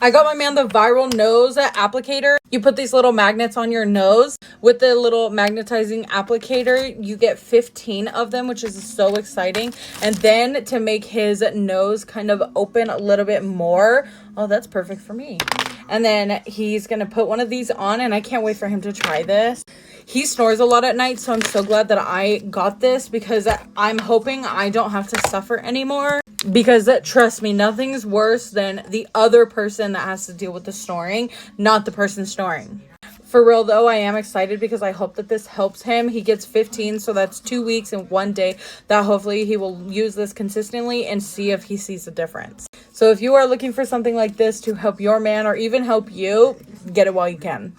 I got my man the viral nose applicator. You put these little magnets on your nose. With the little magnetizing applicator, you get 15 of them, which is so exciting. And then to make his nose kind of open a little bit more. Oh, that's perfect for me. And then he's going to put one of these on, and I can't wait for him to try this. He snores a lot at night, so I'm so glad that I got this because I'm hoping I don't have to suffer anymore. Because trust me, nothing's worse than the other person that has to deal with the snoring, not the person snoring. For real though, I am excited because I hope that this helps him. He gets 15, so that's 2 weeks and 1 day that hopefully he will use this consistently and see if he sees a difference. So if you are looking for something like this to help your man or even help you, get it while you can.